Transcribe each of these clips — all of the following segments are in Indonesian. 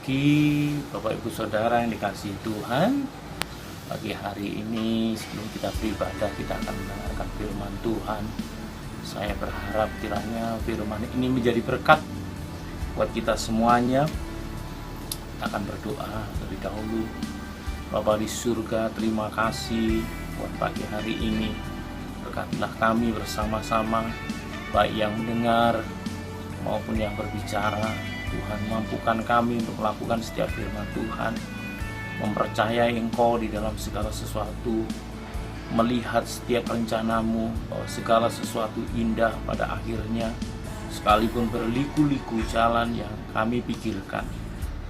pagi, Bapak Ibu Saudara yang dikasihi Tuhan. Pagi hari ini sebelum kita beribadah, kita akan mendengarkan firman Tuhan. Saya berharap kiranya firman ini menjadi berkat buat kita semuanya. Kita akan berdoa terlebih dahulu. Bapa di surga, terima kasih buat pagi hari ini. Berkatilah kami bersama-sama, baik yang mendengar maupun yang berbicara. Tuhan, mampukan kami untuk melakukan setiap firman Tuhan, mempercayai Engkau di dalam segala sesuatu, melihat setiap rencanamu bahwa segala sesuatu indah pada akhirnya, sekalipun berliku-liku jalan yang kami pikirkan.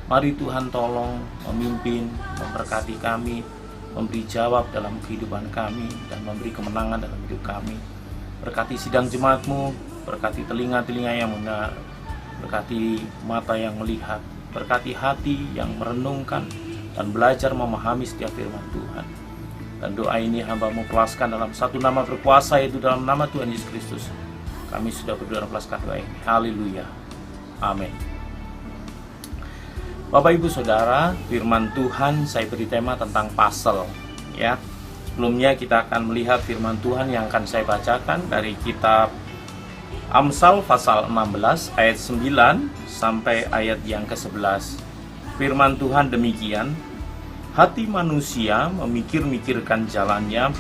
Mari Tuhan tolong memimpin, memberkati kami, memberi jawab dalam kehidupan kami, dan memberi kemenangan dalam hidup kami. Berkati sidang jemaat-Mu, berkati telinga-telinga yang mendengar, berkati mata yang melihat, berkati hati yang merenungkan dan belajar memahami setiap firman Tuhan. Dan doa ini hamba-Mu kelaskan dalam satu nama berkuasa, yaitu dalam nama Tuhan Yesus Kristus. Kami sudah berdoa dan kelaskan doa ini. Haleluya. Amin. Bapak Ibu Saudara, firman Tuhan saya beri tema tentang pasal, ya. Sebelumnya kita akan melihat firman Tuhan yang akan saya bacakan dari kitab Amsal pasal 16 ayat 9 sampai ayat yang ke-11. Firman Tuhan demikian, hati manusia memikir-mikirkan jalannya,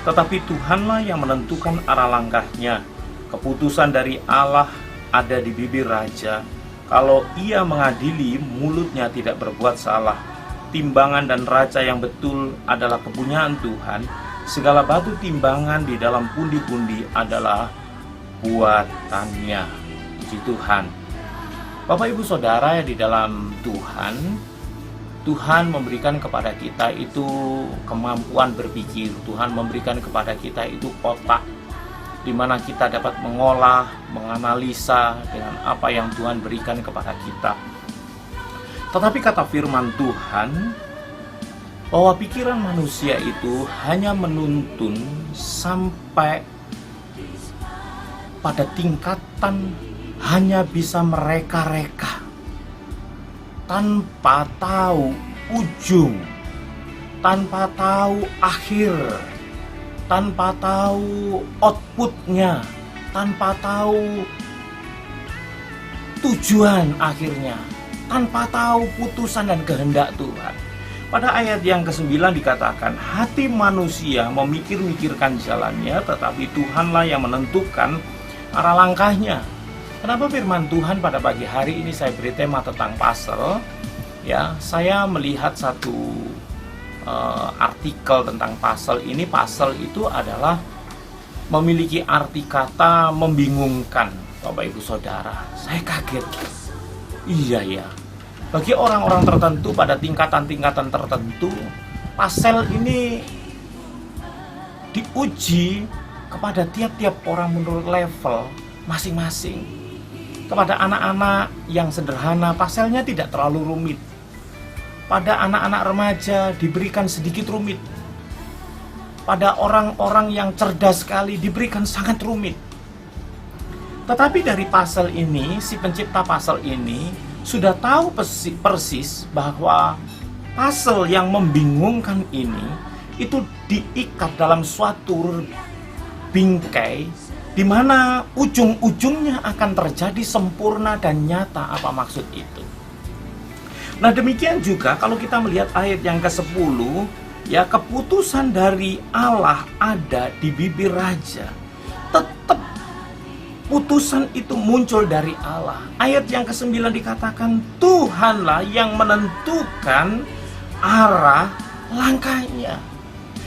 tetapi Tuhanlah yang menentukan arah langkahnya. Keputusan dari Allah ada di bibir raja. Kalau ia mengadili, mulutnya tidak berbuat salah. Timbangan dan raca yang betul adalah kepunyaan Tuhan. Segala batu timbangan di dalam pundi-pundi adalah buatannya. Puji Tuhan. Bapak Ibu Saudara yang di dalam Tuhan, Tuhan memberikan kepada kita itu kemampuan berpikir. Tuhan memberikan kepada kita itu otak, di mana kita dapat mengolah, menganalisa dengan apa yang Tuhan berikan kepada kita. Tetapi kata firman Tuhan bahwa pikiran manusia itu hanya menuntun sampai pada tingkatan hanya bisa mereka-reka tanpa tahu ujung, tanpa tahu akhir, tanpa tahu outputnya, tanpa tahu tujuan akhirnya, tanpa tahu putusan dan kehendak Tuhan. Pada ayat yang ke-9 dikatakan, hati manusia memikir-mikirkan jalannya, tetapi Tuhanlah yang menentukan arah langkahnya. Kenapa firman Tuhan pada pagi hari ini saya beri tema tentang pasal? Ya, saya melihat satu artikel tentang pasal ini. Pasal itu adalah memiliki arti kata membingungkan, Bapak Ibu Saudara. Saya kaget. Iya ya. Bagi orang-orang tertentu pada tingkatan-tingkatan tertentu, pasal ini diuji kepada tiap-tiap orang menurut level masing-masing. Kepada anak-anak yang sederhana, pasalnya tidak terlalu rumit. Pada anak-anak remaja diberikan sedikit rumit. Pada orang-orang yang cerdas sekali diberikan sangat rumit. Tetapi dari pasal ini, si pencipta pasal ini sudah tahu persis bahwa pasal yang membingungkan ini itu diikat dalam suatu bingkai, di mana ujung-ujungnya akan terjadi sempurna dan nyata. Apa maksud itu? Nah, demikian juga kalau kita melihat ayat yang ke-10, ya, keputusan dari Allah ada di bibir raja. Tetap putusan itu muncul dari Allah. Ayat yang ke-9 dikatakan Tuhanlah yang menentukan arah langkahnya.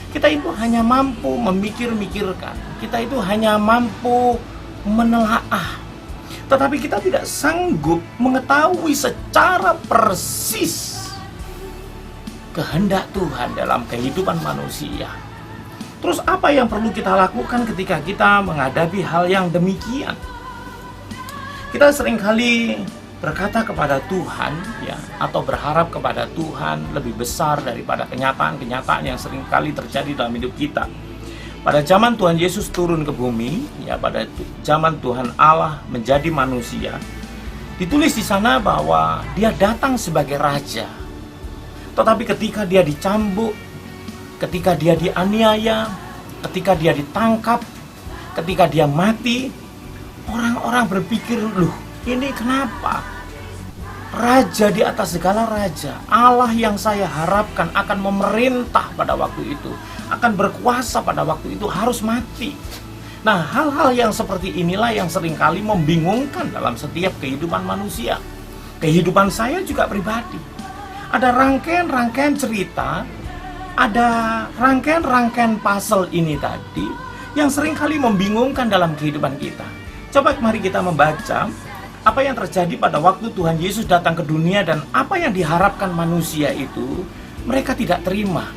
Kita itu hanya mampu memikir-mikirkan. Kita itu hanya mampu menelaah. Tetapi kita tidak sanggup mengetahui secara persis kehendak Tuhan dalam kehidupan manusia. Terus apa yang perlu kita lakukan ketika kita menghadapi hal yang demikian? Kita seringkali berkata kepada Tuhan, ya, atau berharap kepada Tuhan lebih besar daripada kenyataan-kenyataan yang seringkali terjadi dalam hidup kita. Pada zaman Tuhan Yesus turun ke bumi, ya, pada zaman Tuhan Allah menjadi manusia, Ditulis di sana bahwa dia datang sebagai raja. Tetapi ketika dia dicambuk, ketika dia dianiaya, ketika dia ditangkap, ketika dia mati, orang-orang berpikir, loh, ini kenapa? Raja di atas segala raja, Allah yang saya harapkan akan memerintah pada waktu itu, akan berkuasa pada waktu itu, harus mati. Nah, hal-hal yang seperti inilah yang seringkali membingungkan dalam setiap kehidupan manusia. Kehidupan saya juga pribadi. Ada rangkaian-rangkaian cerita, ada rangkaian-rangkaian puzzle ini tadi yang seringkali membingungkan dalam kehidupan kita. Coba mari kita membaca apa yang terjadi pada waktu Tuhan Yesus datang ke dunia dan apa yang diharapkan manusia itu mereka tidak terima.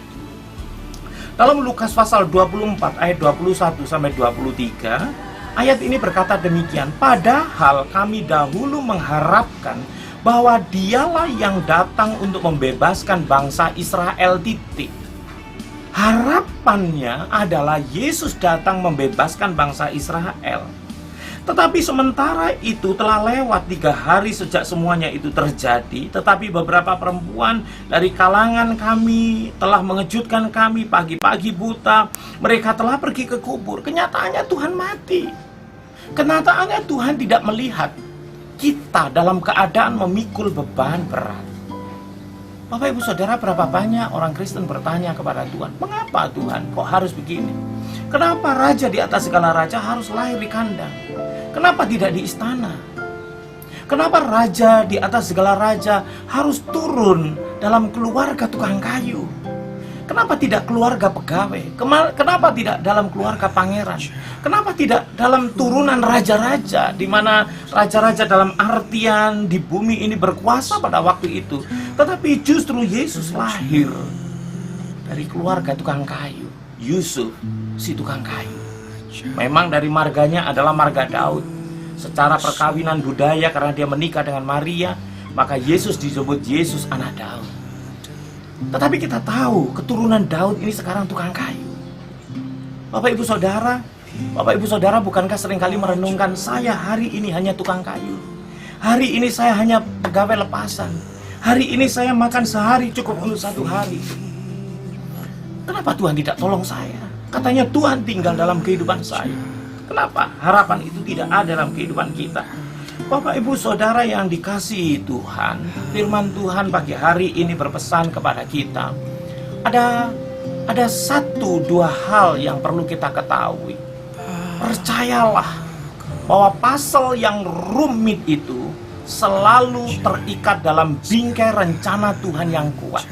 Dalam Lukas pasal 24 ayat 21 sampai 23, ayat ini berkata demikian, padahal kami dahulu mengharapkan bahwa dialah yang datang untuk membebaskan bangsa Israel titik. Harapannya adalah Yesus datang membebaskan bangsa Israel. Tetapi sementara itu telah lewat 3 hari sejak semuanya itu terjadi. Tetapi beberapa perempuan dari kalangan kami telah mengejutkan kami pagi-pagi buta. Mereka telah pergi ke kubur. Kenyataannya Tuhan mati. Kenyataannya Tuhan tidak melihat kita dalam keadaan memikul beban berat. Bapak ibu saudara, berapa banyak orang Kristen bertanya kepada Tuhan, mengapa Tuhan kok harus begini? Kenapa raja di atas segala raja harus lahir di kandang? Kenapa tidak di istana? Kenapa raja di atas segala raja harus turun dalam keluarga tukang kayu? Kenapa tidak keluarga pegawai? Kenapa tidak dalam keluarga pangeran? Kenapa tidak dalam turunan raja-raja, di mana raja-raja dalam artian di bumi ini berkuasa pada waktu itu? Tetapi justru Yesus lahir dari keluarga tukang kayu. Yusuf, si tukang kayu. Memang dari marganya adalah marga Daud. Secara perkawinan budaya, karena dia menikah dengan Maria, maka Yesus disebut Yesus anak Daud. Tetapi kita tahu keturunan Daud ini sekarang tukang kayu. Bapak ibu saudara, bukankah seringkali merenungkan, saya hari ini hanya tukang kayu, hari ini saya hanya pegawai lepasan, hari ini saya makan sehari cukup untuk 1 hari. Kenapa Tuhan tidak tolong saya? Katanya Tuhan tinggal dalam kehidupan saya. Kenapa harapan itu tidak ada dalam kehidupan kita? Bapak ibu saudara yang dikasihi Tuhan, firman Tuhan pagi hari ini berpesan kepada kita. Ada 1-2 hal yang perlu kita ketahui. Percayalah bahwa pasal yang rumit itu selalu terikat dalam bingkai rencana Tuhan yang kuat.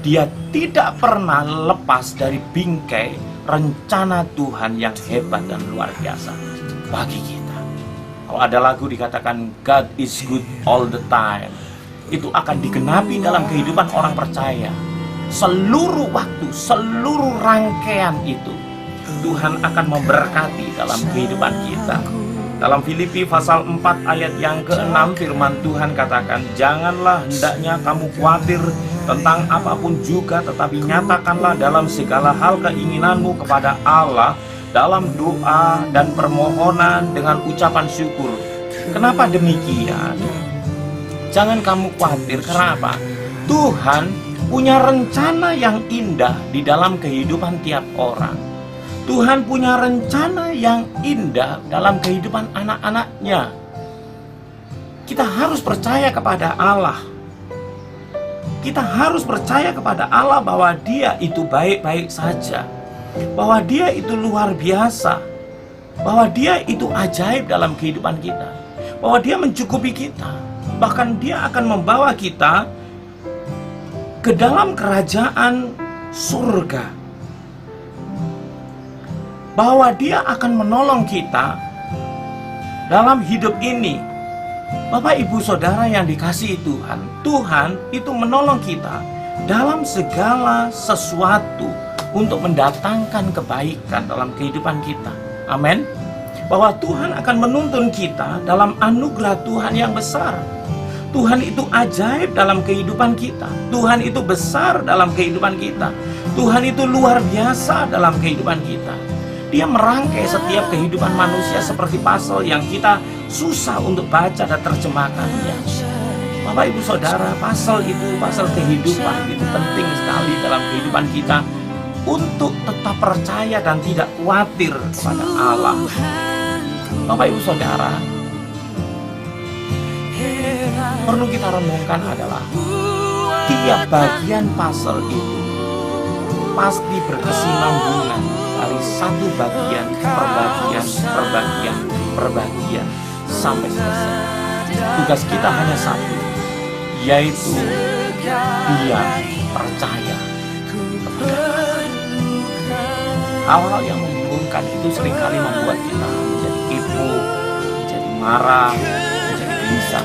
Dia tidak pernah lepas dari bingkai rencana Tuhan yang hebat dan luar biasa bagi kita. Kalau ada lagu dikatakan God is good all the time, itu akan digenapi dalam kehidupan orang percaya. Seluruh waktu, seluruh rangkaian itu Tuhan akan memberkati dalam kehidupan kita. Dalam Filipi pasal 4 ayat yang ke-6 firman Tuhan katakan, janganlah hendaknya kamu khawatir tentang apapun juga, tetapi nyatakanlah dalam segala hal keinginanmu kepada Allah dalam doa dan permohonan dengan ucapan syukur. Kenapa demikian? Jangan kamu khawatir, karena apa? Tuhan punya rencana yang indah di dalam kehidupan tiap orang. Tuhan punya rencana yang indah dalam kehidupan anak-anaknya. Kita harus percaya kepada Allah. Kita harus percaya kepada Allah bahwa Dia itu baik-baik saja, bahwa Dia itu luar biasa, bahwa Dia itu ajaib dalam kehidupan kita, bahwa Dia mencukupi kita, bahkan Dia akan membawa kita ke dalam kerajaan surga, bahwa Dia akan menolong kita dalam hidup ini. Bapak ibu saudara yang dikasihi Tuhan, Tuhan itu menolong kita dalam segala sesuatu untuk mendatangkan kebaikan dalam kehidupan kita. Amin. Bahwa Tuhan akan menuntun kita dalam anugerah Tuhan yang besar. Tuhan itu ajaib dalam kehidupan kita. Tuhan itu besar dalam kehidupan kita. Tuhan itu luar biasa dalam kehidupan kita. Dia merangkai setiap kehidupan manusia seperti puzzle yang kita susah untuk baca dan terjemahkannya. Bapak Ibu Saudara, pasal itu, pasal kehidupan itu penting sekali dalam kehidupan kita untuk tetap percaya dan tidak khawatir kepada Allah. Bapak Ibu Saudara, perlu kita renungkan adalah tiap bagian pasal itu pasti berkesinambungan dari satu bagian per bagian sampai selesai. Tugas kita hanya satu, yaitu diam, percaya kepada Allah. Hal-hal yang membingungkan itu seringkali membuat kita menjadi kepo, menjadi marah, menjadi gelisah,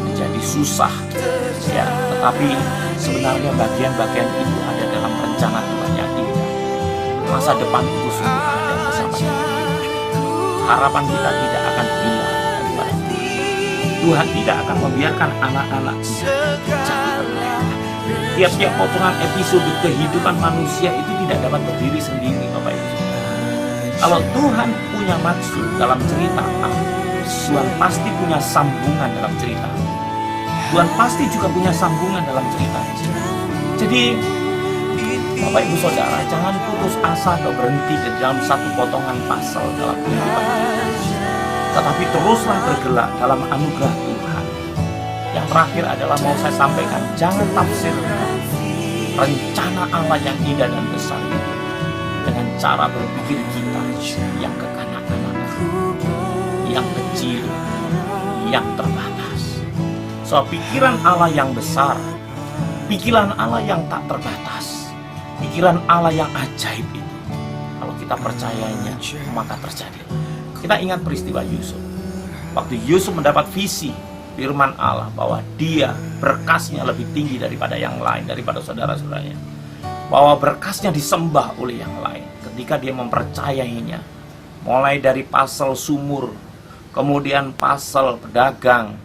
menjadi susah, ya. Tetapi sebenarnya bagian-bagian itu ada dalam rencana Tuhan yang indah. Masa depan itu sungguh ada bersama kita. Harapan kita tidak akan hilang daripada Tuhan. Tuhan tidak akan membiarkan anak-anaknya jatuh terlena. Tiap-tiap potongan episode kehidupan manusia itu tidak dapat berdiri sendiri, Bapak Ibu. Kalau Tuhan punya maksud dalam cerita A, Tuhan pasti punya sambungan dalam cerita. Tuhan pasti juga punya sambungan dalam cerita. Jadi, Bapak Ibu Saudara, jangan putus asa atau berhenti di dalam satu potongan pasal dalam kehidupan kita. Tetapi teruslah bergerak dalam anugerah Tuhan. Yang terakhir adalah mau saya sampaikan, jangan tafsirkan rencana Allah yang indah dan besar itu dengan cara berpikir kita yang kekanak-kanakan, yang kecil, yang terbatas. So, pikiran Allah yang besar, pikiran Allah yang tak terbatas, pikiran Allah yang ajaib itu, kalau kita percayanya, maka terjadi. Kita ingat peristiwa Yusuf. Waktu Yusuf mendapat visi firman Allah bahwa dia berkasnya lebih tinggi daripada yang lain, daripada saudara-saudaranya, bahwa berkasnya disembah oleh yang lain. Ketika dia mempercayainya, mulai dari pasal sumur, kemudian pasal pedagang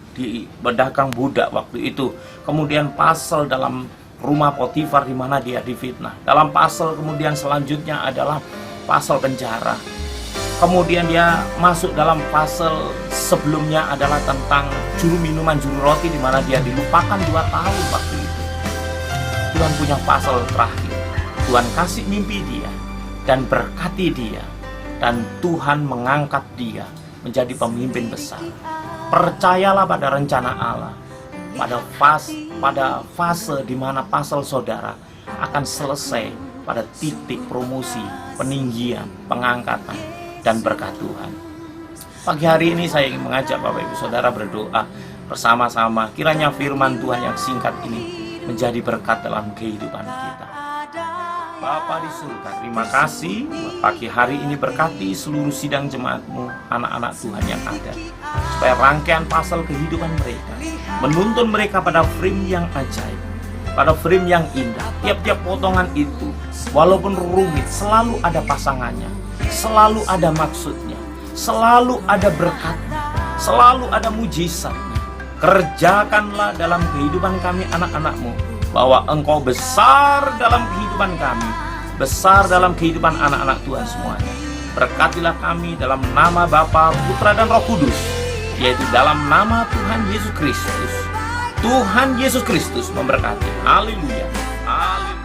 budak waktu itu, kemudian pasal dalam rumah Potifar di mana dia difitnah. Dalam pasal kemudian selanjutnya adalah pasal penjara. Kemudian dia masuk dalam pasal sebelumnya adalah tentang juru minuman, juru roti, di mana dia dilupakan 2 tahun waktu itu. Tuhan punya pasal terakhir. Tuhan kasih mimpi dia dan berkati dia, dan Tuhan mengangkat dia menjadi pemimpin besar. Percayalah pada rencana Allah, pada fase di mana pasal saudara akan selesai pada titik promosi, peninggian, pengangkatan, dan berkat Tuhan. Pagi hari ini saya ingin mengajak Bapak Ibu Saudara berdoa bersama-sama. Kiranya firman Tuhan yang singkat ini menjadi berkat dalam kehidupan kita. Bapa di surga, terima kasih pagi hari ini, berkati seluruh sidang jemaat-Mu, anak-anak Tuhan yang ada, supaya rangkaian pasal kehidupan mereka menuntun mereka pada frame yang ajaib, pada frame yang indah. Tiap-tiap potongan itu, walaupun rumit, selalu ada pasangannya, selalu ada maksudnya, selalu ada berkatnya, selalu ada mujizatnya. Kerjakanlah dalam kehidupan kami anak-anak-Mu, bahwa Engkau besar dalam kehidupan kami, besar dalam kehidupan anak-anak Tuhan semuanya. Berkatilah kami dalam nama Bapa, Putra, dan Roh Kudus, yaitu dalam nama Tuhan Yesus Kristus. Tuhan Yesus Kristus memberkati. Haleluya. Haleluya.